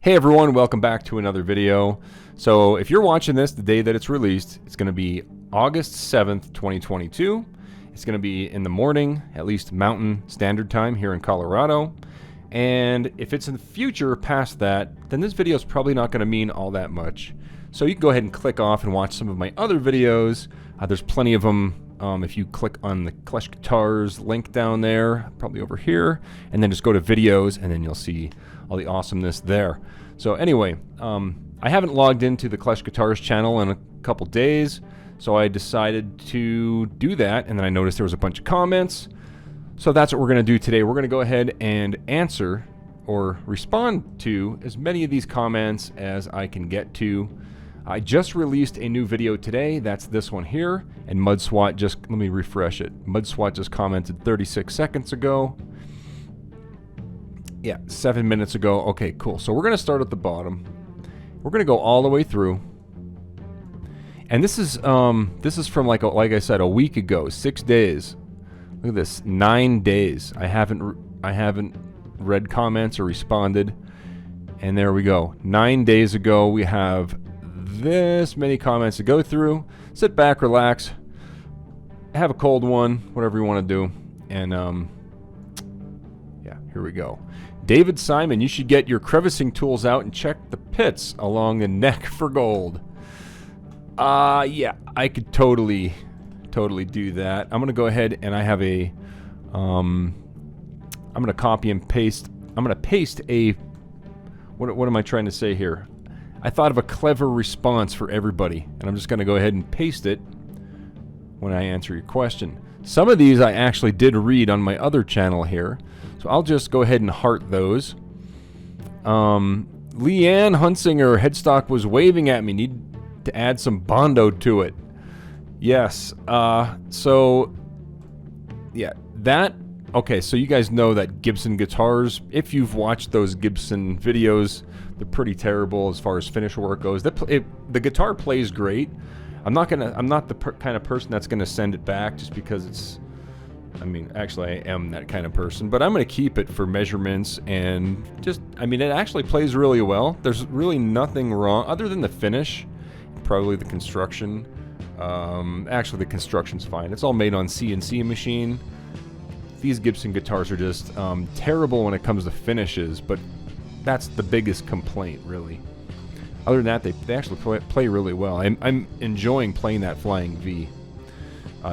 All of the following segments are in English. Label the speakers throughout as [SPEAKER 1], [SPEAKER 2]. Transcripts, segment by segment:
[SPEAKER 1] Hey everyone, welcome back to another video. So if you're watching this the day that it's released, it's going to be August 7th, 2022. It's going to be in the morning, at least Mountain Standard Time here in Colorado. And if it's in the future past that, then this video is probably not going to mean all that much. So you can go ahead and click off and watch some of my other videos. There's plenty of them. If you click on the KleshGuitars link down there, probably over here, and then just go to videos, and then you'll see all the awesomeness there. So anyway, I haven't logged into the KleshGuitars channel in a couple days, so I decided to do that, and then I noticed there was a bunch of comments. So that's what we're going to do today. We're going to go ahead and answer or respond to as many of these comments as I can get to. I just released a new video today. That's this one here. And MudSwat just, let me refresh it. MudSwat just commented 36 seconds ago. Yeah, 7 minutes ago. Okay, cool. So we're going to start at the bottom. We're going to go all the way through. And this is from like I said, a week ago, 6 days. Look at this, 9 days. I haven't read comments or responded. And there we go. 9 days ago, we have this many comments to go through. Sit back, relax, have a cold one, whatever you want to do. And yeah, here we go. David Simon, you should get your crevicing tools out and check the pits along the neck for gold. Yeah, I could totally do that. I'm gonna go ahead and I have a I'm gonna copy and paste. I'm gonna paste a what am I trying to say here? I thought of a clever response for everybody, and I'm just going to go ahead and paste it when I answer your question. Some of these I actually did read on my other channel here, so I'll just go ahead and heart those. Leanne Hunsinger, Headstock was waving at me. Need to add some Bondo to it. Yes. So, yeah, that... Okay, so you guys know that Gibson guitars, if you've watched those Gibson videos, they're pretty terrible as far as finish work goes. The guitar plays great. I'm not the kind of person that's gonna send it back just because it's, I mean, actually I am that kind of person, but I'm gonna keep it for measurements and just, I mean, it actually plays really well. There's really nothing wrong other than the finish, probably the construction. Actually the construction's fine. It's all made on CNC machine. These Gibson guitars are just terrible when it comes to finishes, but that's the biggest complaint, really. Other than that, they actually play really well. I'm enjoying playing that Flying V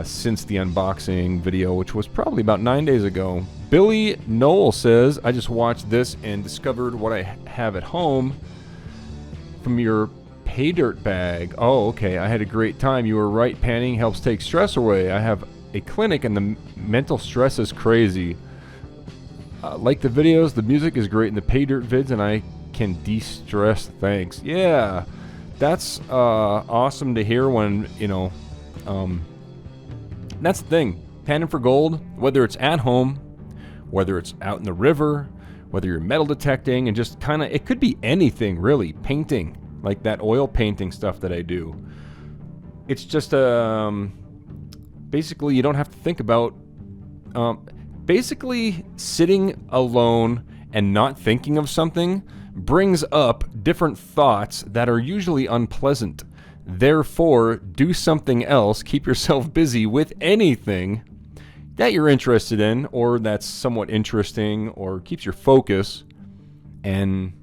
[SPEAKER 1] since the unboxing video, which was probably about 9 days ago. Billy Noel says, I just watched this and discovered what I have at home from your pay dirt bag. Oh, okay, I had a great time. You were right, panning helps take stress away. I have a clinic and the mental stress is crazy. Like the videos, the music is great in the pay dirt vids and I can de-stress, thanks. Yeah, that's awesome to hear when, you know, that's the thing. Panning for gold, whether it's at home, whether it's out in the river, whether you're metal detecting and just kind of, it could be anything really, painting, like that oil painting stuff that I do. It's just basically, you don't have to think about, basically sitting alone and not thinking of something brings up different thoughts that are usually unpleasant. Therefore, do something else, keep yourself busy with anything that you're interested in or that's somewhat interesting or keeps your focus, and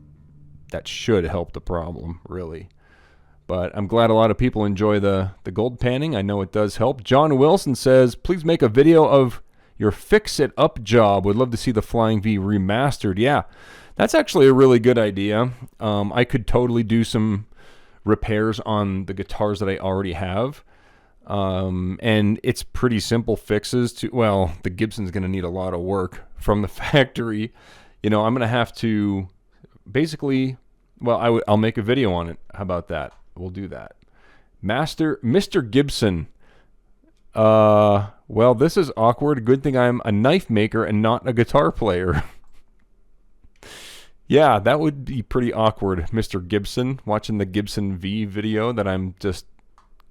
[SPEAKER 1] that should help the problem, really. But I'm glad a lot of people enjoy the gold panning. I know it does help. John Wilson says, please make a video of your fix-it-up job. Would love to see the Flying V remastered. Yeah, that's actually a really good idea. I could totally do some repairs on the guitars that I already have. And it's pretty simple fixes to, well, the Gibson's going to need a lot of work from the factory. You know, I'm going to have to basically, well, I'll make a video on it. How about that? We'll do that. Mr. Gibson. Well, this is awkward. Good thing I'm a knife maker and not a guitar player. Yeah, that would be pretty awkward, Mr. Gibson, watching the Gibson V video that I'm just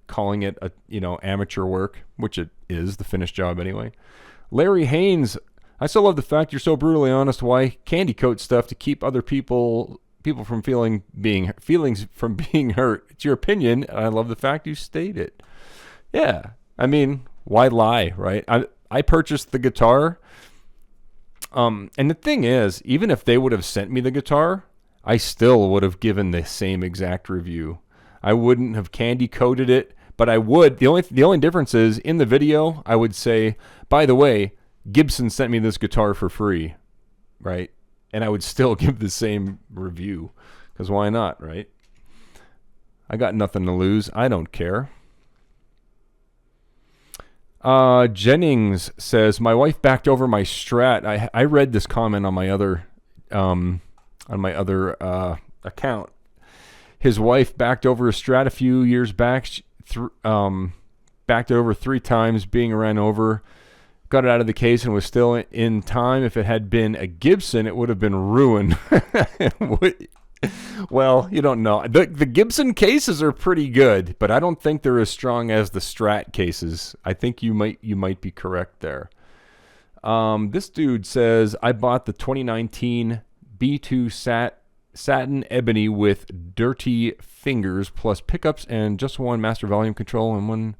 [SPEAKER 1] calling it a, you know, amateur work, which it is, the finished job anyway. Larry Haynes, I still love the fact you're so brutally honest. Why candy coat stuff to keep other people people from feelings from being hurt. It's your opinion, and I love the fact you state it. Yeah, I mean, why lie, right? I purchased the guitar, and the thing is, even if they would have sent me the guitar, I still would have given the same exact review. I wouldn't have candy coated it, but I would. The only difference is in the video, I would say, by the way, Gibson sent me this guitar for free, right? And I would still give the same review, because why not, right? I got nothing to lose. I don't care. Jennings says, my wife backed over my Strat. I read this comment on my other account. His wife backed over a Strat a few years back. Backed it over 3 times, being ran over. Got it out of the case and was still in time. If it had been a Gibson, it would have been ruined. Well, you don't know. The Gibson cases are pretty good, but I don't think they're as strong as the Strat cases. I think you might be correct there. This dude says, I bought the 2019 B2 satin ebony with dirty fingers plus pickups and just one master volume control and one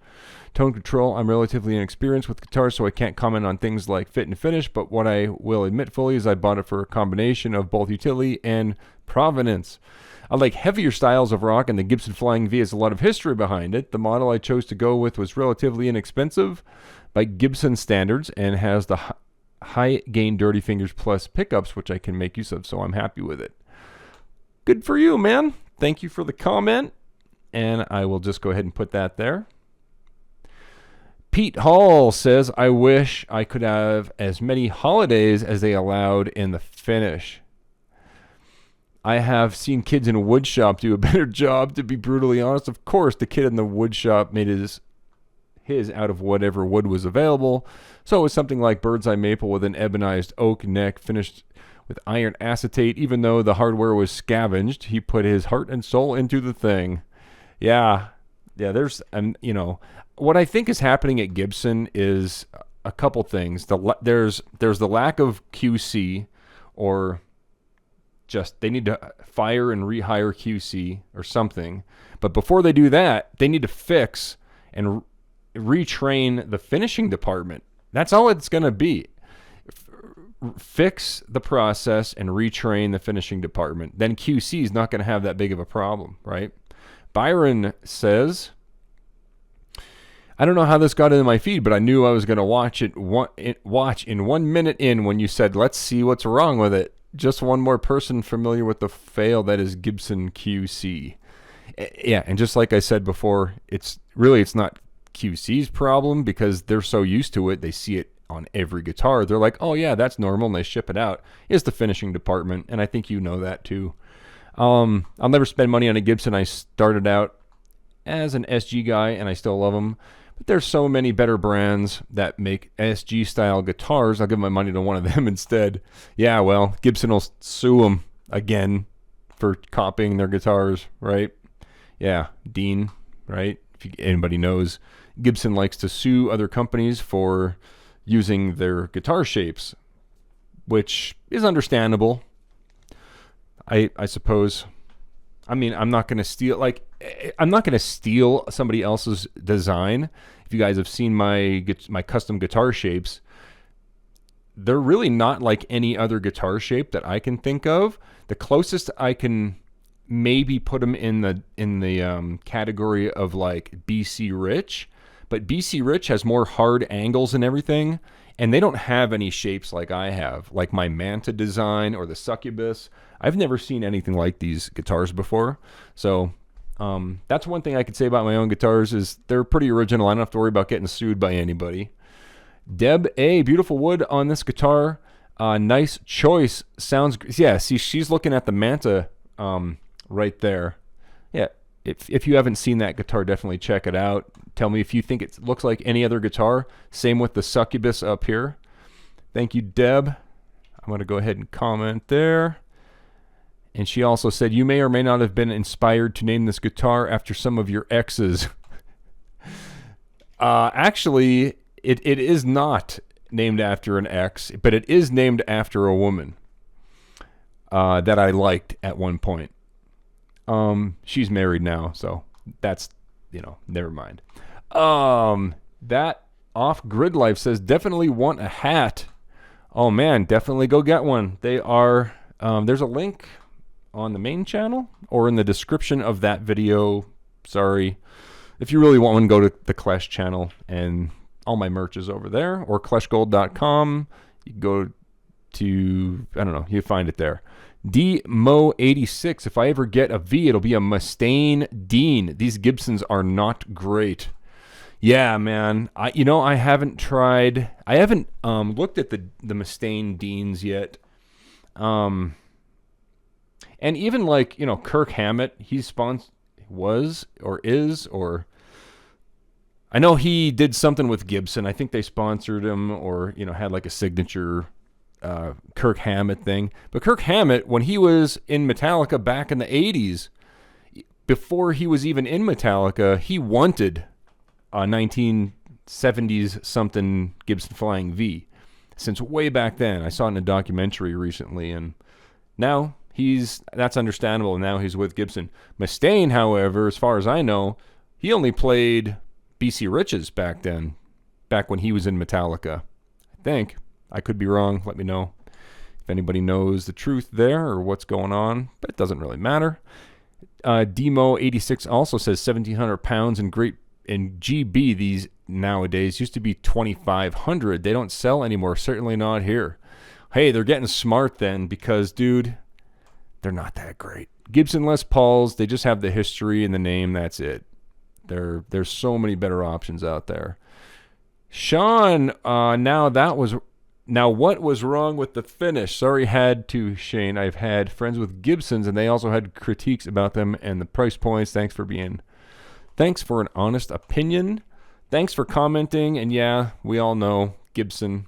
[SPEAKER 1] tone control. I'm relatively inexperienced with guitars, so I can't comment on things like fit and finish, but what I will admit fully is I bought it for a combination of both utility and provenance. I like heavier styles of rock, and the Gibson Flying V has a lot of history behind it. The model I chose to go with was relatively inexpensive by Gibson standards and has the high gain dirty fingers plus pickups, which I can make use of, so I'm happy with it. Good for you, man. Thank you for the comment, and I will just go ahead and put that there. Pete Hall says, I wish I could have as many holidays as they allowed in the finish. I have seen kids in a wood shop do a better job, to be brutally honest. Of course, the kid in the wood shop made his out of whatever wood was available. So it was something like bird's eye maple with an ebonized oak neck finished with iron acetate. Even though the hardware was scavenged, he put his heart and soul into the thing. Yeah, there's, what I think is happening at Gibson is a couple things. There's the lack of QC, or just they need to fire and rehire QC or something. But before they do that, they need to fix and retrain the finishing department. That's all it's going to be. Fix the process and retrain the finishing department. Then QC is not going to have that big of a problem, right? Byron says, I don't know how this got into my feed, but I knew I was going to watch in 1 minute in when you said, let's see what's wrong with it. Just one more person familiar with the fail that is Gibson QC. Yeah, and just like I said before, it's not QC's problem because they're so used to it. They see it on every guitar. They're like, oh yeah, that's normal, and they ship it out. It's the finishing department, and I think you know that too. I'll never spend money on a Gibson. I started out as an SG guy, and I still love them. But there's so many better brands that make SG-style guitars. I'll give my money to one of them instead. Yeah, well, Gibson will sue them again for copying their guitars, right? Yeah, Dean, right? If anybody knows, Gibson likes to sue other companies for using their guitar shapes, which is understandable. I suppose. I mean, I'm not going to steal somebody else's design. If you guys have seen my custom guitar shapes, they're really not like any other guitar shape that I can think of. The closest I can maybe put them in the category of like BC Rich, but BC Rich has more hard angles and everything, and they don't have any shapes like I have, like my Manta design or the Succubus. I've never seen anything like these guitars before. So that's one thing I could say about my own guitars is they're pretty original. I don't have to worry about getting sued by anybody. Deb A, beautiful wood on this guitar. Nice choice. Sounds, yeah, see, she's looking at the Manta right there. Yeah, if you haven't seen that guitar, definitely check it out. Tell me if you think it looks like any other guitar. Same with the Succubus up here. Thank you, Deb. I'm going to go ahead and comment there. And she also said, you may or may not have been inspired to name this guitar after some of your exes. Actually, it is not named after an ex, but it is named after a woman. that I liked at one point. She's married now, so that's, never mind. That Off-Grid Life says, definitely want a hat. Oh man, definitely go get one. They are, there's a link on the main channel or in the description of that video. Sorry. If you really want one, go to the Klesh channel and all my merch is over there, or KleshGuitars.com. You go to, I don't know, you find it there. DMO86, if I ever get a V, it'll be a Mustaine Dean. These Gibsons are not great. Yeah, man. I haven't tried. I haven't looked at the Mustaine Deans yet. And even like, Kirk Hammett, he's was or is, or I know he did something with Gibson. I think they sponsored him, or had like a signature Kirk Hammett thing. But Kirk Hammett, when he was in Metallica back in the 80s, before he was even in Metallica, he wanted a 1970s something Gibson Flying V since way back then. I saw it in a documentary recently, and now that's understandable, and now he's with Gibson. Mustaine, however, as far as I know, he only played BC Rich's back then, back when he was in Metallica. I think. I could be wrong. Let me know if anybody knows the truth there or what's going on, but it doesn't really matter. Demo86 also says 1,700 pounds in GB these nowadays. Used to be 2,500. They don't sell anymore. Certainly not here. Hey, they're getting smart then, because, dude, they're not that great. Gibson Les Pauls, they just have the history and the name. That's it. There's so many better options out there. Sean, now what was wrong with the finish? Sorry, Shane. I've had friends with Gibsons, and they also had critiques about them and the price points. Thanks for an honest opinion. Thanks for commenting. And yeah, we all know Gibson.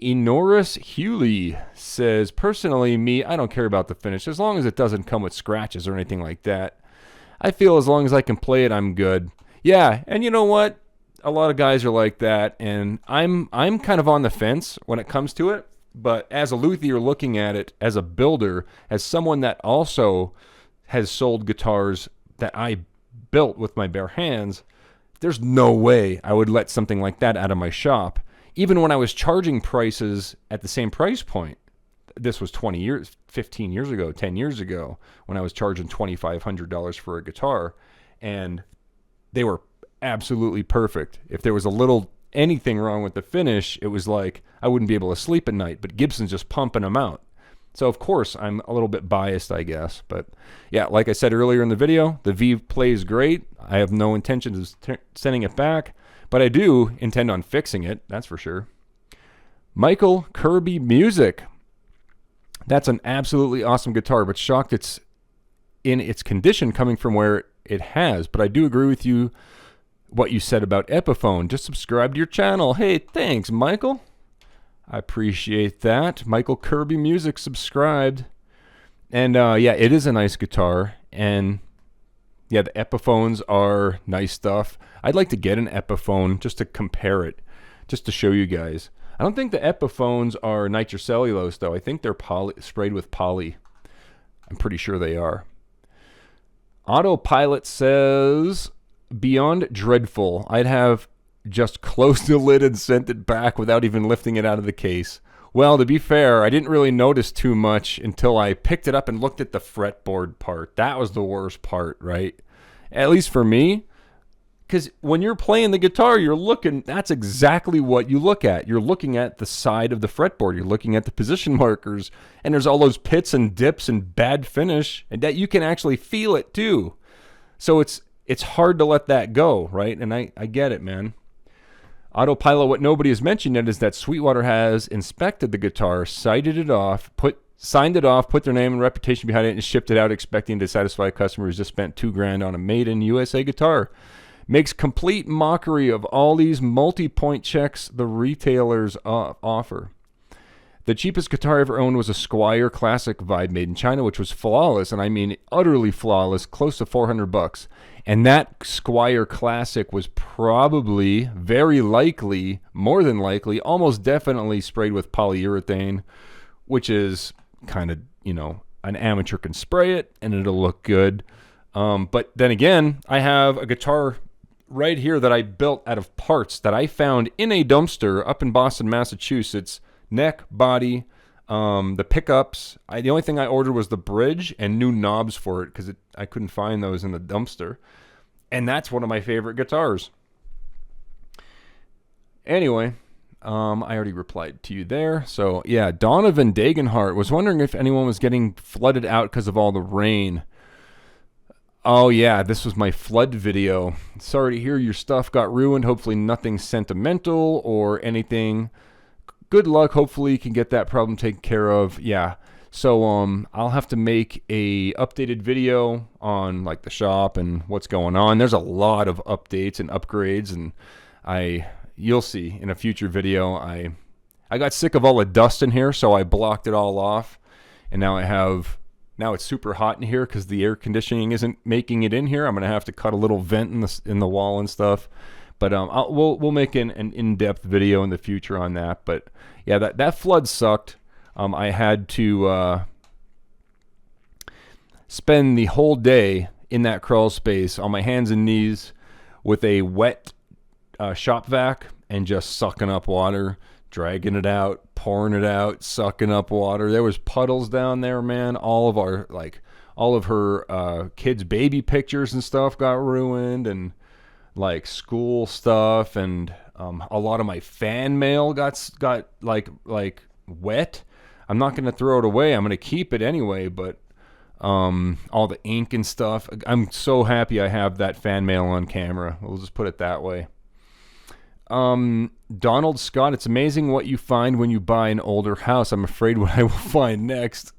[SPEAKER 1] Enoris Hewley says, personally, I don't care about the finish as long as it doesn't come with scratches or anything like that. I feel as long as I can play it, I'm good. Yeah, and you know what? A lot of guys are like that, and I'm kind of on the fence when it comes to it. But as a luthier looking at it, as a builder, as someone that also has sold guitars that I built with my bare hands, there's no way I would let something like that out of my shop. Even when I was charging prices at the same price point. This was 20 years, 15 years ago, 10 years ago, when I was charging $2,500 for a guitar, and they were absolutely perfect. If there was anything wrong with the finish, it was like I wouldn't be able to sleep at night, but Gibson's just pumping them out. So of course I'm a little bit biased, I guess, but yeah, like I said earlier in the video, the V plays great. I have no intention of sending it back, but I do intend on fixing it, that's for sure. Michael Kirby Music. That's an absolutely awesome guitar, but shocked it's in its condition coming from where it has. But I do agree with you, what you said about Epiphone. Just subscribe to your channel. Hey, thanks, Michael. I appreciate that. Michael Kirby Music subscribed. And yeah, it is a nice guitar. And yeah, the Epiphones are nice stuff. I'd like to get an Epiphone just to compare it, just to show you guys. I don't think the Epiphones are nitrocellulose, though. I think they're sprayed with poly. I'm pretty sure they are. Autopilot says, beyond dreadful. I'd have just closed the lid and sent it back without even lifting it out of the case. Well, to be fair, I didn't really notice too much until I picked it up and looked at the fretboard part. That was the worst part, right? At least for me. Because when you're playing the guitar, that's exactly what you look at. You're looking at the side of the fretboard. You're looking at the position markers. And there's all those pits and dips and bad finish. And that you can actually feel it too. So it's hard to let that go, right? And I get it, man. Autopilot, what nobody has mentioned yet is that Sweetwater has inspected the guitar, signed it off, put their name and reputation behind it, and shipped it out expecting to satisfy customers who just spent $2,000 on a made-in USA guitar. Makes complete mockery of all these multi-point checks the retailers offer. The cheapest guitar I ever owned was a Squier Classic Vibe made in China, which was flawless, and I mean utterly flawless, close to $400. And that Squier Classic was probably, very likely, more than likely, almost definitely sprayed with polyurethane which is kind of, you know, an amateur can spray it and it'll look good. But then again, I have a guitar right here that I built out of parts that I found in a dumpster up in Boston, Massachusetts. Neck, body, the pickups. The only thing I ordered was the bridge and new knobs for it because I couldn't find those in the dumpster. And that's one of my favorite guitars. Anyway, I already replied to you there. So, yeah, Donovan Dagenhart was wondering if anyone was getting flooded out because of all the rain. Oh, yeah, this was my flood video. Sorry to hear your stuff got ruined. Hopefully nothing sentimental or anything. Good luck. Hopefully you can get that problem taken care of. Yeah. So I'll have to make a updated video on like the shop and what's going on. There's a lot of updates and upgrades, and you'll see in a future video. I got sick of all the dust in here, so I blocked it all off, and now it's super hot in here because the air conditioning isn't making it in here. I'm gonna have to cut a little vent in the wall and stuff. But we'll make an in-depth video in the future on that. But yeah, that flood sucked. I had to spend the whole day in that crawl space on my hands and knees with a wet shop vac and just sucking up water, dragging it out, pouring it out, sucking up water. There was puddles down there, man. All of her kids' baby pictures and stuff got ruined, and like school stuff, and a lot of my fan mail got like wet. I'm not gonna throw it away. I'm gonna keep it anyway. But all the ink and stuff. I'm so happy I have that fan mail on camera. We'll just put it that way. Donald Scott, it's amazing what you find when you buy an older house. I'm afraid what I will find next.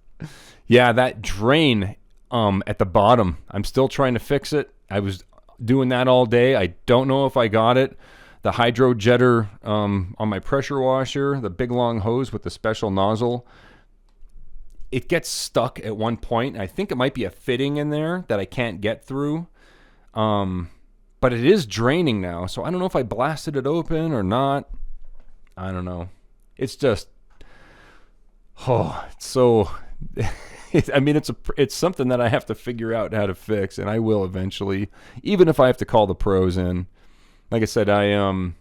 [SPEAKER 1] Yeah, that drain at the bottom. I'm still trying to fix it. I was doing that all day. I don't know if I got it. The hydro jetter on my pressure washer, the big long hose with the special nozzle, it gets stuck at one point. I think it might be a fitting in there that I can't get through. But it is draining now, so I don't know if I blasted it open or not. I don't know. It's just, it's so... I mean, it's something that I have to figure out how to fix, and I will eventually, even if I have to call the pros in. Like I said, I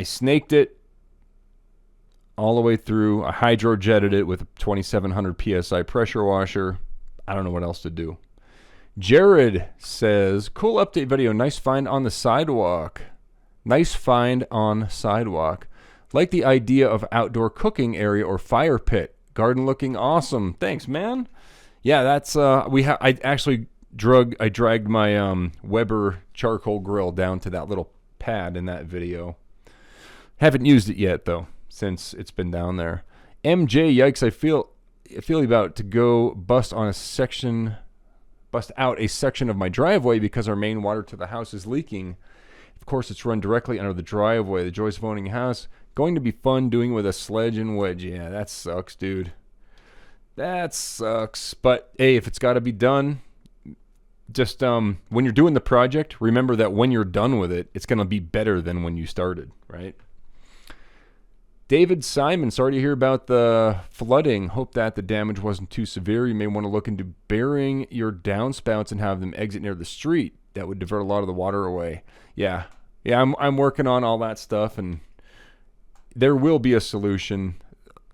[SPEAKER 1] snaked it all the way through. I hydro jetted it with a 2700 psi pressure washer. I don't know what else to do. Jared says, cool update video. Nice find on the sidewalk. Nice find on sidewalk. Like the idea of outdoor cooking area or fire pit. Garden looking awesome. Thanks, man. Yeah, that's I actually dragged my Weber charcoal grill down to that little pad in that video. Haven't used it yet though, since it's been down there. MJ, yikes! I feel about to go bust out a section of my driveway because our main water to the house is leaking. Of course, it's run directly under the driveway. The joys of owning a house. Going to be fun doing with a sledge and wedge. Yeah, that sucks, dude. That sucks. But hey, if it's got to be done, just when you're doing the project, remember that when you're done with it, it's going to be better than when you started, right? David Simon, sorry to hear about the flooding. Hope that the damage wasn't too severe. You may want to look into burying your downspouts and have them exit near the street. That would divert a lot of the water away. Yeah, I'm working on all that stuff, and there will be a solution.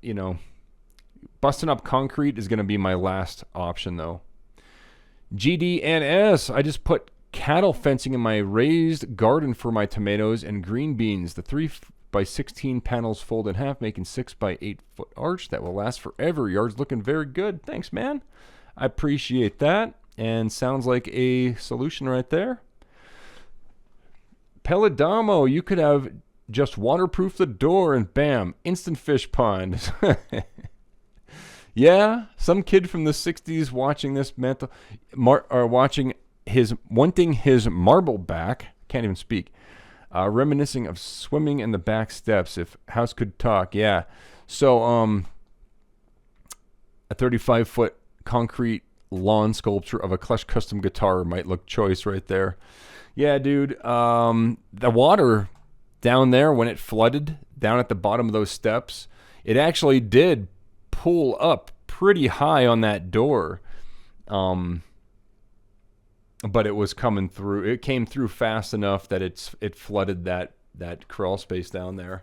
[SPEAKER 1] You know, busting up concrete is going to be my last option, though. GDNS, I just put cattle fencing in my raised garden for my tomatoes and green beans. The 3x16 panels fold in half, making 6x8 foot arch that will last forever. Yard's looking very good. Thanks, man. I appreciate that. And sounds like a solution right there. Pelodamo, you could have just waterproof the door and bam, instant fish pond. Yeah, some kid from the 60s watching this wanting his marble back. Can't even speak. Reminiscing of swimming in the back steps. If house could talk, yeah. So, a 35-foot concrete lawn sculpture of a Klesh custom guitar might look choice right there. Yeah, dude. The water down there when it flooded down at the bottom of those steps, it actually did pull up pretty high on that door. But it was coming through. It came through fast enough that it flooded that crawl space down there.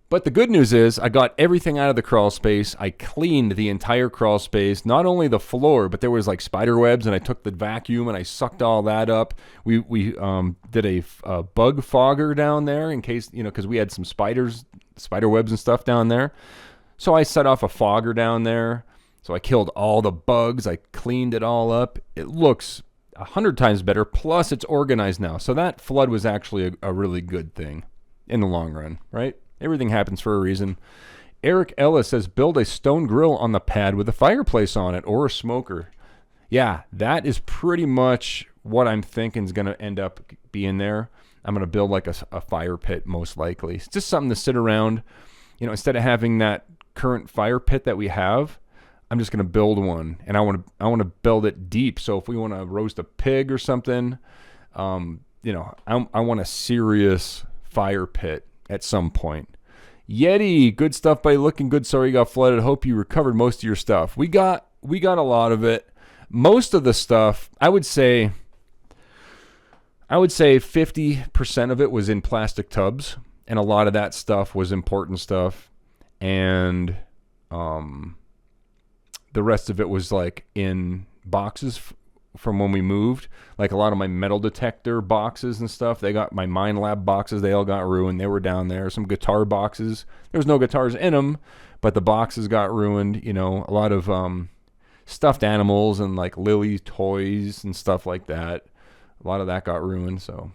[SPEAKER 1] But the good news is I got everything out of the crawl space. I cleaned the entire crawl space, not only the floor, but there was like spider webs, and I took the vacuum and I sucked all that up. We did a bug fogger down there in case, because we had some spider webs and stuff down there. So I set off a fogger down there. So I killed all the bugs. I cleaned it all up. It looks 100 times better. Plus, it's organized now. So that flood was actually a really good thing in the long run, right? Everything happens for a reason. Eric Ellis says, build a stone grill on the pad with a fireplace on it or a smoker. Yeah, that is pretty much what I'm thinking is going to end up being there. I'm going to build like a fire pit, most likely. It's just something to sit around. Instead of having that current fire pit that we have, I'm just going to build one, and I want to build it deep. So if we want to roast a pig or something, I want a serious fire pit at some point. Yeti, good stuff, buddy. Looking good. Sorry you got flooded. Hope you recovered most of your stuff. We got a lot of it. Most of the stuff, I would say 50% of it was in plastic tubs, and a lot of that stuff was important stuff, and the rest of it was like in boxes from when we moved. Like a lot of my metal detector boxes and stuff, they got my Mind Lab boxes, they all got ruined. They were down there. Some guitar boxes, there was no guitars in them, but the boxes got ruined. A lot of stuffed animals and like Lily toys and stuff like that. A lot of that got ruined. So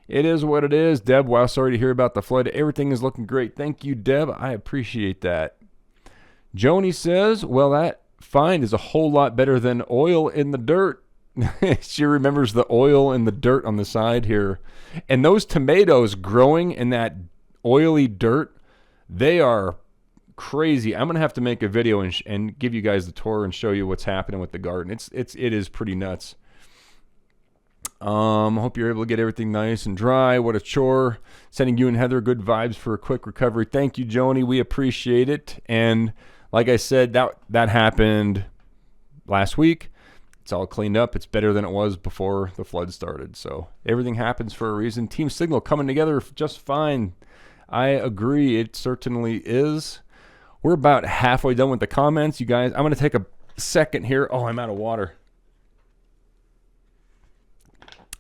[SPEAKER 1] it is what it is. Deb, wow, sorry to hear about the flood. Everything is looking great. Thank you, Deb. I appreciate that. Joni says, well, that find is a whole lot better than oil in the dirt. She remembers the oil in the dirt on the side here. And those tomatoes growing in that oily dirt, they are crazy. I'm going to have to make a video and give you guys the tour and show you what's happening with the garden. It is pretty nuts. Hope you're able to get everything nice and dry. What a chore. Sending you and Heather good vibes for a quick recovery. Thank you, Joni. We appreciate it. And like I said, that happened last week. It's all cleaned up. It's better than it was before the flood started. So everything happens for a reason. Team Signal coming together just fine. I agree. It certainly is. We're about halfway done with the comments, you guys. I'm going to take a second here. Oh, I'm out of water.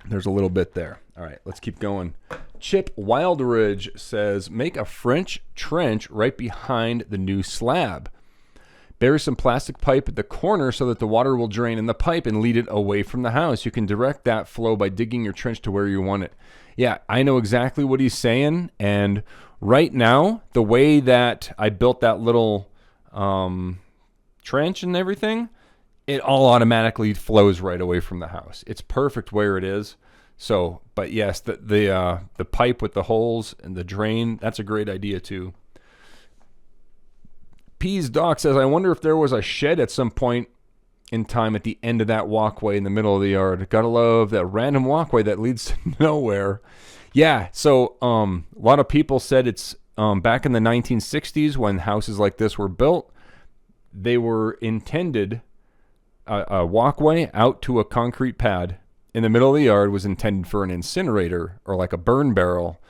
[SPEAKER 1] There's a little bit there. All right, let's keep going. Chip Wildridge says, make a French trench right behind the new slab. Bury some plastic pipe at the corner so that the water will drain in the pipe and lead it away from the house. You can direct that flow by digging your trench to where you want it. Yeah, I know exactly what he's saying. And right now, the way that I built that little trench and everything, it all automatically flows right away from the house. It's perfect where it is. So, but yes, the pipe with the holes and the drain, that's a great idea too. Peas Doc says, I wonder if there was a shed at some point in time at the end of that walkway in the middle of the yard. Gotta love that random walkway that leads to nowhere. Yeah, so a lot of people said it's back in the 1960s when houses like this were built, they were intended, a walkway out to a concrete pad in the middle of the yard was intended for an incinerator or like a burn barrel.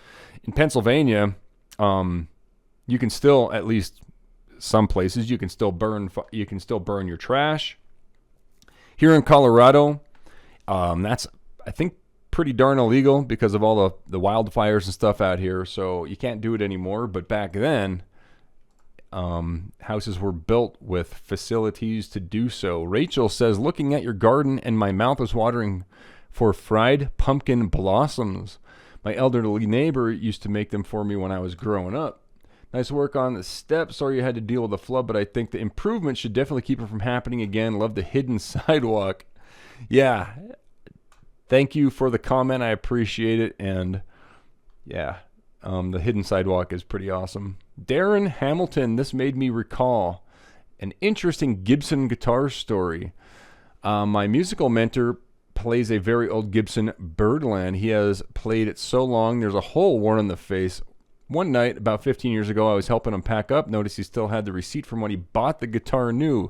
[SPEAKER 1] In Pennsylvania, you can still, at least some places, you can still burn your trash. Here in Colorado, that's, I think, pretty darn illegal because of all the wildfires and stuff out here. So you can't do it anymore. But back then, houses were built with facilities to do so. Rachel says, looking at your garden and my mouth is watering for fried pumpkin blossoms. My elderly neighbor used to make them for me when I was growing up. Nice work on the steps. Sorry you had to deal with the flood, but I think the improvement should definitely keep it from happening again. Love the hidden sidewalk. Yeah. Thank you for the comment. I appreciate it. And yeah, the hidden sidewalk is pretty awesome. Darren Hamilton, this made me recall an interesting Gibson guitar story. My musical mentor plays a very old Gibson Birdland. He has played it so long, there's a hole worn in the face. One night, about 15 years ago, I was helping him pack up. Noticed he still had the receipt from when he bought the guitar new.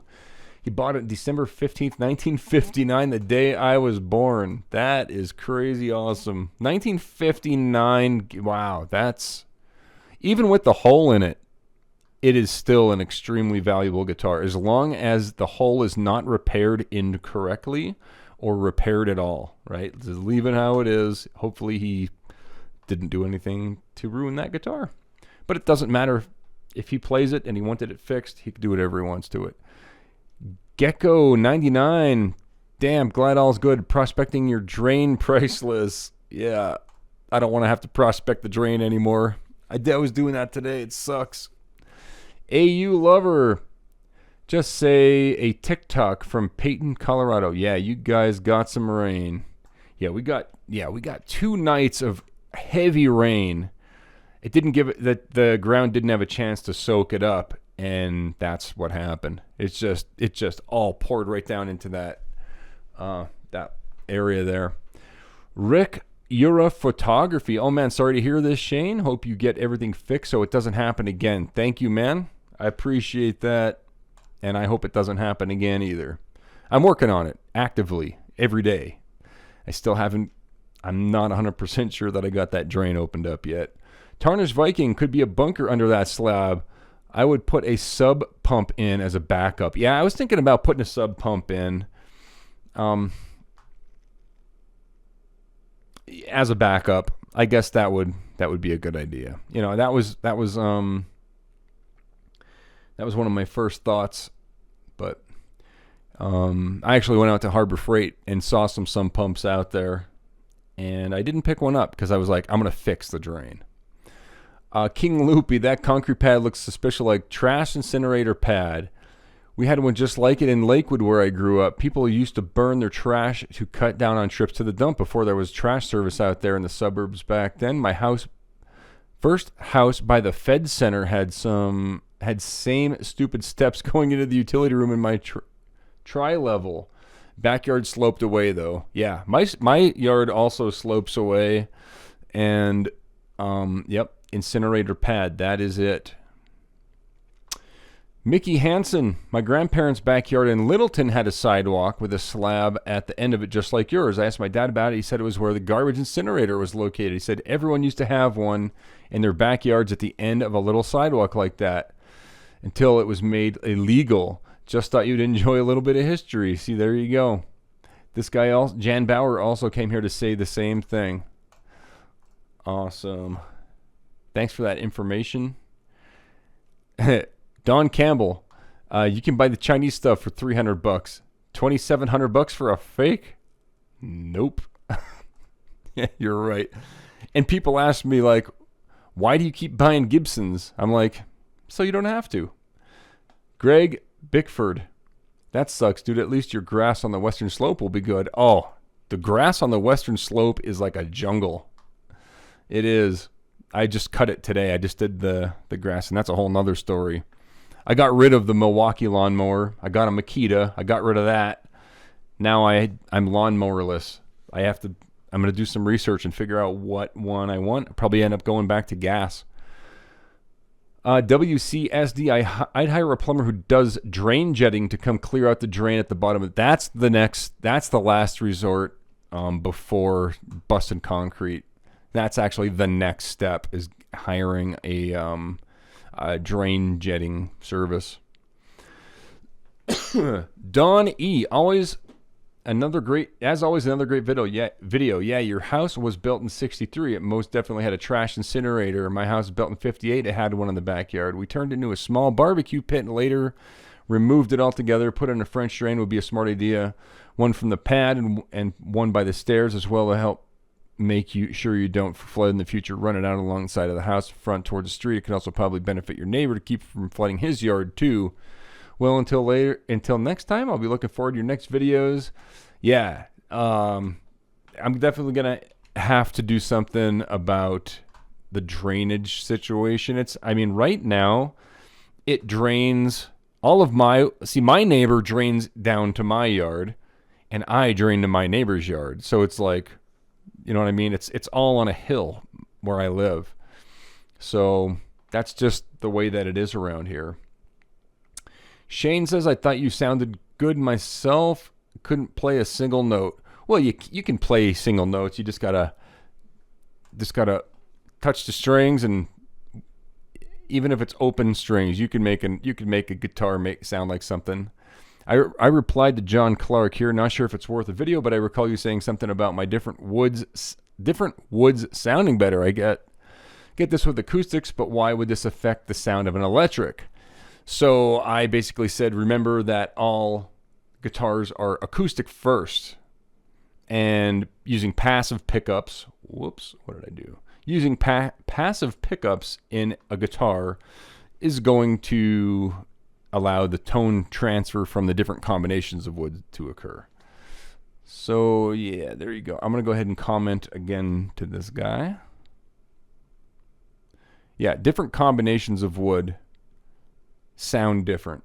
[SPEAKER 1] He bought it December 15th, 1959, the day I was born. That is crazy awesome. 1959, wow, that's... Even with the hole in it, it is still an extremely valuable guitar. As long as the hole is not repaired incorrectly or repaired at all, right? Just leave it how it is. Hopefully he didn't do anything to ruin that guitar. But it doesn't matter. If he plays it and he wanted it fixed, he can do whatever he wants to it. Gecko 99. Damn, glad all's good. Prospecting your drain priceless. Yeah, I don't want to have to prospect the drain anymore. I was doing that today. It sucks. AU Lover. Just say a TikTok from Peyton, Colorado. Yeah, you guys got some rain. Yeah, we got 2 nights of heavy rain. It didn't give it that the ground didn't have a chance to soak it up, and that's what happened. It just all poured right down into that area there. Rick Eura Photography. Oh man, sorry to hear this, Shane. Hope you get everything fixed so it doesn't happen again. Thank you, man. I appreciate that, and I hope it doesn't happen again either. I'm working on it actively every day. I'm not 100% sure that I got that drain opened up yet. Tarnished Viking, could be a bunker under that slab. I would put a sub pump in as a backup. Yeah, I was thinking about putting a sub pump in as a backup. I guess that would be a good idea. You know, that was one of my first thoughts, but I actually went out to Harbor Freight and saw some sump pumps out there, and I didn't pick one up because I was like, I'm going to fix the drain. King Loopy, that concrete pad looks suspicious like trash incinerator pad. We had one just like it in Lakewood where I grew up. People used to burn their trash to cut down on trips to the dump before there was trash service out there in the suburbs back then. My first house by the Fed Center had same stupid steps going into the utility room in my tri-level. Backyard sloped away though. Yeah, my yard also slopes away, and yep, incinerator pad. That is it. Mickey Hansen, my grandparents' backyard in Littleton had a sidewalk with a slab at the end of it just like yours. I asked my dad about it. He said it was where the garbage incinerator was located. He said everyone used to have one in their backyards at the end of a little sidewalk like that until it was made illegal. Just thought you'd enjoy a little bit of history. See, there you go. This guy, Jan Bauer, also came here to say the same thing. Awesome. Thanks for that information. Don Campbell, you can buy the Chinese stuff for $300. $2,700 for a fake? Nope. Yeah, you're right. And people ask me like, why do you keep buying Gibsons? I'm like, so you don't have to. Greg Bickford, that sucks, dude. At least your grass on the western slope will be good. Oh, the grass on the western slope is like a jungle. It is. I just cut it today. I just did the grass, and that's a whole nother story. I got rid of the Milwaukee lawnmower. I got a Makita. I got rid of that. Now I'm lawnmowerless. I'm going to do some research and figure out what one I want. I'll probably end up going back to gas. WCSD, I'd hire a plumber who does drain jetting to come clear out the drain at the bottom. That's the last resort before busting concrete. That's actually the next step, is hiring a drain jetting service. Don E, another great video. Yeah, your house was built in 63. It most definitely had a trash incinerator. My house was built in 58. It had one in the backyard. We turned it into a small barbecue pit and later removed it altogether. Put in a French drain would be a smart idea. One from the pad and one by the stairs as well to help make sure you don't flood in the future. Run it out along the side of the house, front towards the street. It can also probably benefit your neighbor to keep from flooding his yard too. Well, until next time, I'll be looking forward to your next videos. Yeah, I'm definitely going to have to do something about the drainage situation. Right now, it drains my neighbor drains down to my yard, and I drain to my neighbor's yard. So it's like, you know what I mean? It's all on a hill where I live. So that's just the way that it is around here. Shane says, I thought you sounded good myself. Couldn't play a single note. Well, you can play single notes. You just gotta touch the strings, and even if it's open strings, you can make a guitar sound like something. I replied to John Clark here. Not sure if it's worth a video, but I recall you saying something about my different woods sounding better. I get this with acoustics, but why would this affect the sound of an electric? So I basically said, remember that all guitars are acoustic first, and using passive pickups. Whoops, what did I do? Using passive pickups in a guitar is going to allow the tone transfer from the different combinations of wood to occur. So yeah, there you go. I'm going to go ahead and comment again to this guy. Yeah, different combinations of wood sound different.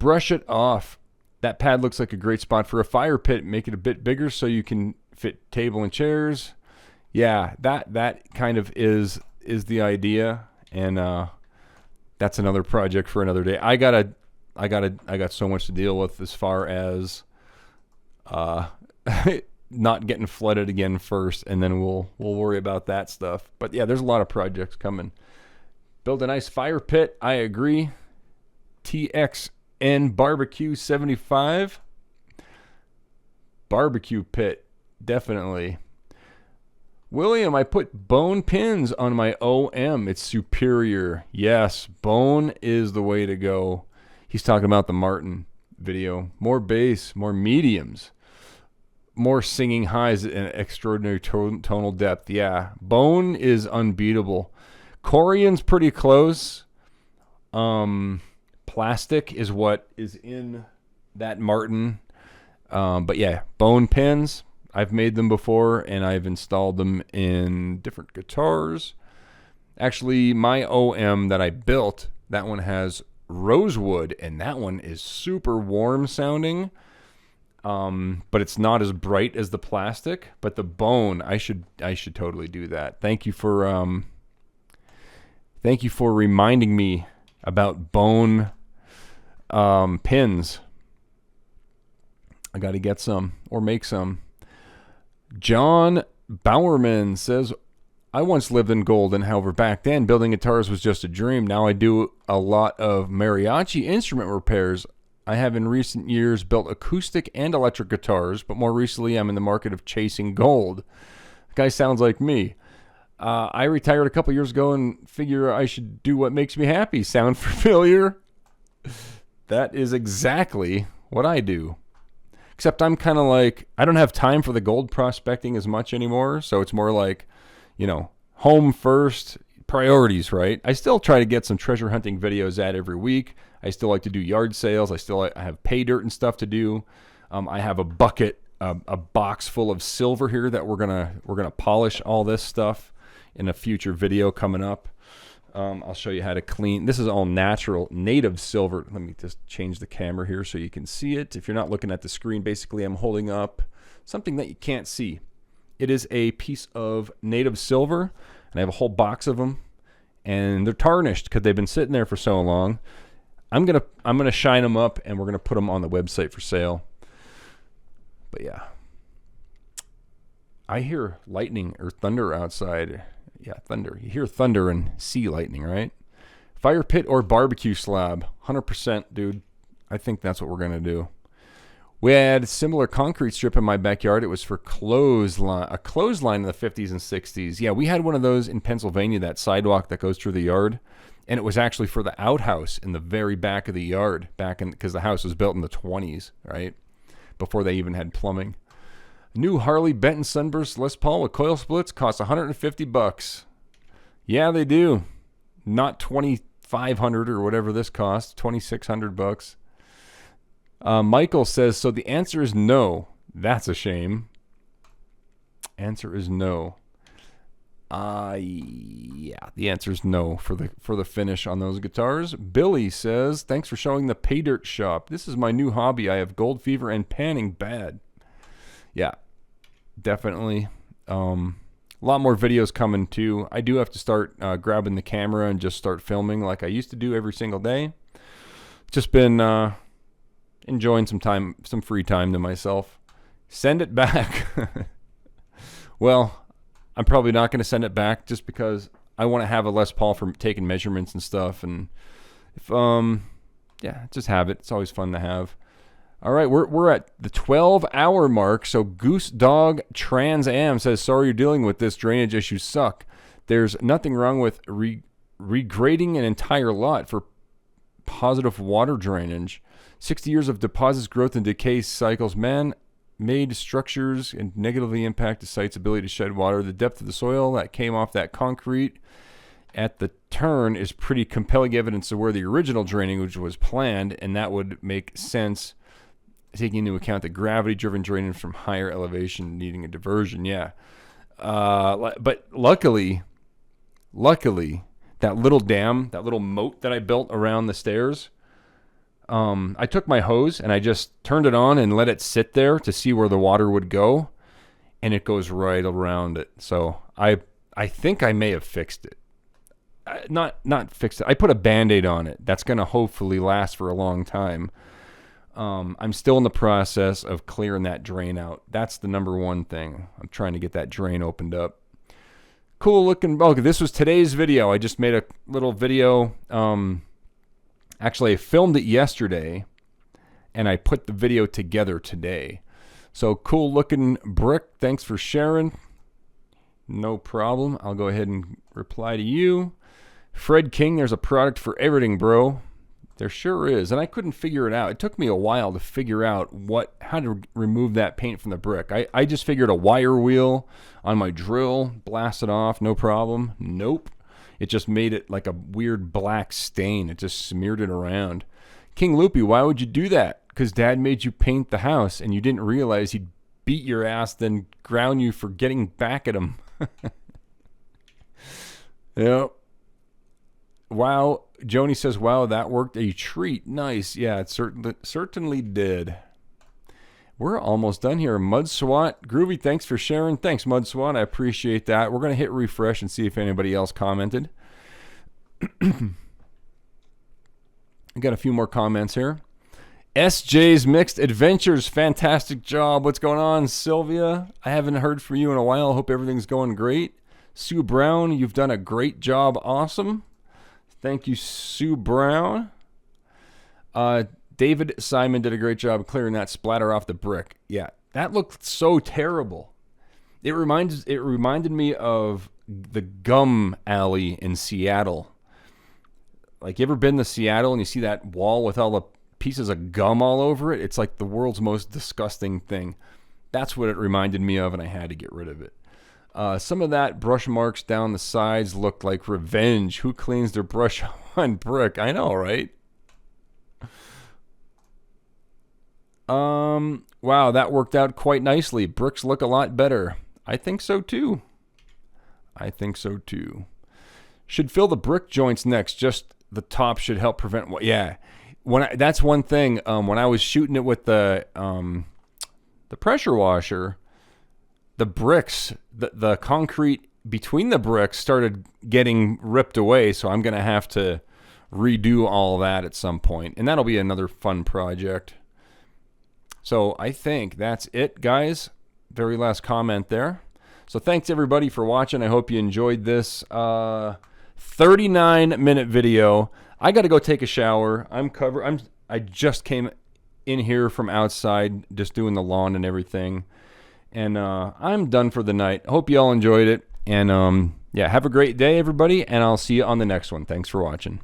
[SPEAKER 1] Brush it off. That pad looks like a great spot for a fire pit. Make it a bit bigger so you can fit table and chairs. Yeah, that kind of is the idea, and that's another project for another day. I got so much to deal with as far as not getting flooded again first, and then we'll worry about that stuff. But yeah, there's a lot of projects coming. Build a nice fire pit. I agree. TXN Barbecue 75. Barbecue pit, definitely. William, I put bone pins on my OM. It's superior. Yes, bone is the way to go. He's talking about the Martin video. More bass, more mediums, more singing highs, and extraordinary tonal depth. Yeah, bone is unbeatable. Corian's pretty close. Plastic is what is in that Martin. But yeah, bone pins. I've made them before, and I've installed them in different guitars. Actually, my OM that I built, that one has rosewood, and that one is super warm sounding. But it's not as bright as the plastic. But the bone, I should totally do that. Thank you for reminding me about bone pins. I got to get some or make some. John Bowerman says, I once lived in Golden. However, back then, building guitars was just a dream. Now I do a lot of mariachi instrument repairs. I have in recent years built acoustic and electric guitars, but more recently I'm in the market of chasing gold. The guy sounds like me. I retired a couple years ago and figure I should do what makes me happy. Sound familiar? That is exactly what I do. Except I'm kind of like, I don't have time for the gold prospecting as much anymore. So it's more like, home first, priorities, right? I still try to get some treasure hunting videos out every week. I still like to do yard sales. I have pay dirt and stuff to do. I have a bucket, a box full of silver here that we're gonna polish all this stuff in a future video coming up. I'll show you how to clean. This is all natural, native silver. Let me just change the camera here so you can see it. If you're not looking at the screen, basically I'm holding up something that you can't see. It is a piece of native silver, and I have a whole box of them, and they're tarnished because they've been sitting there for so long. I'm gonna shine them up, and we're gonna put them on the website for sale. But yeah, I hear lightning or thunder outside. Yeah, thunder. You hear thunder and see lightning, right? Fire pit or barbecue slab. 100%, dude. I think that's what we're going to do. We had a similar concrete strip in my backyard. It was for a clothesline in the 50s and 60s. Yeah, we had one of those in Pennsylvania, that sidewalk that goes through the yard. And it was actually for the outhouse in the very back of the yard, because the house was built in the 20s, right? Before they even had plumbing. New Harley Benton Sunburst Les Paul with coil splits cost $150. Yeah, they do. Not $2,500 or whatever this costs. $2,600. Michael says, so the answer is no. That's a shame. Answer is no. Yeah, the answer is no for the finish on those guitars. Billy says, thanks for showing the Pay Dirt shop. This is my new hobby. I have gold fever and panning bad. Yeah, definitely. A lot more videos coming too. I do have to start grabbing the camera and just start filming like I used to do every single day. Just been enjoying some free time to myself. Send it back. Well, I'm probably not going to send it back just because I want to have a Les Paul for taking measurements and stuff. And if yeah, just have it. It's always fun to have. All right, we're at the 12-hour mark. So Goose Dog Trans Am says, sorry you're dealing with this. Drainage issues suck. There's nothing wrong with regrading an entire lot for positive water drainage. 60 years of deposits, growth, and decay cycles. Man-made structures and negatively impact the site's ability to shed water. The depth of the soil that came off that concrete at the turn is pretty compelling evidence of where the original drainage was planned, and that would make sense taking into account the gravity-driven drainage from higher elevation needing a diversion. Yeah. But luckily, that little dam, that little moat that I built around the stairs, I took my hose and I just turned it on and let it sit there to see where the water would go, and it goes right around it. So I think I may have fixed it. Not fixed it. I put a Band-Aid on it. That's going to hopefully last for a long time. I'm still in the process of clearing that drain out. That's the number one thing. I'm trying to get that drain opened up. Cool looking. Oh, this was today's video. I just made a little video. Actually, I filmed it yesterday, and I put the video together today. So cool looking brick. Thanks for sharing. No problem. I'll go ahead and reply to you. Fred King, there's a product for everything, bro. There sure is, and I couldn't figure it out. It took me a while to figure out how to remove that paint from the brick. I just figured a wire wheel on my drill, blast it off, no problem. Nope. It just made it like a weird black stain. It just smeared it around. King Loopy, why would you do that? Because Dad made you paint the house, and you didn't realize he'd beat your ass, then ground you for getting back at him. Yep. Wow. Joni says, wow, that worked a treat. Nice. Yeah, it certainly did. We're almost done here. Mud Swat. Groovy, thanks for sharing. Thanks, Mud Swat. I appreciate that. We're going to hit refresh and see if anybody else commented. I got a few more comments here. SJ's Mixed Adventures. Fantastic job. What's going on, Sylvia? I haven't heard from you in a while. Hope everything's going great. Sue Brown, you've done a great job. Awesome. Thank you, Sue Brown. David Simon did a great job clearing that splatter off the brick. Yeah, that looked so terrible. It reminded me of the gum alley in Seattle. Like, you ever been to Seattle and you see that wall with all the pieces of gum all over it? It's like the world's most disgusting thing. That's what it reminded me of, and I had to get rid of it. Some of that brush marks down the sides looked like revenge. Who cleans their brush on brick? I know, right? Wow, that worked out quite nicely. Bricks look a lot better. I think so too. Should fill the brick joints next. Just the top should help prevent. Yeah, that's one thing. When I was shooting it with the pressure washer, the bricks, the concrete between the bricks started getting ripped away, so I'm going to have to redo all that at some point, and that'll be another fun project. So I think that's it, guys. Very last comment there. So thanks, everybody, for watching. I hope you enjoyed this 39-minute video. I got to go take a shower. I just came in here from outside, just doing the lawn and everything. And I'm done for the night. Hope you all enjoyed it. And yeah, have a great day, everybody. And I'll see you on the next one. Thanks for watching.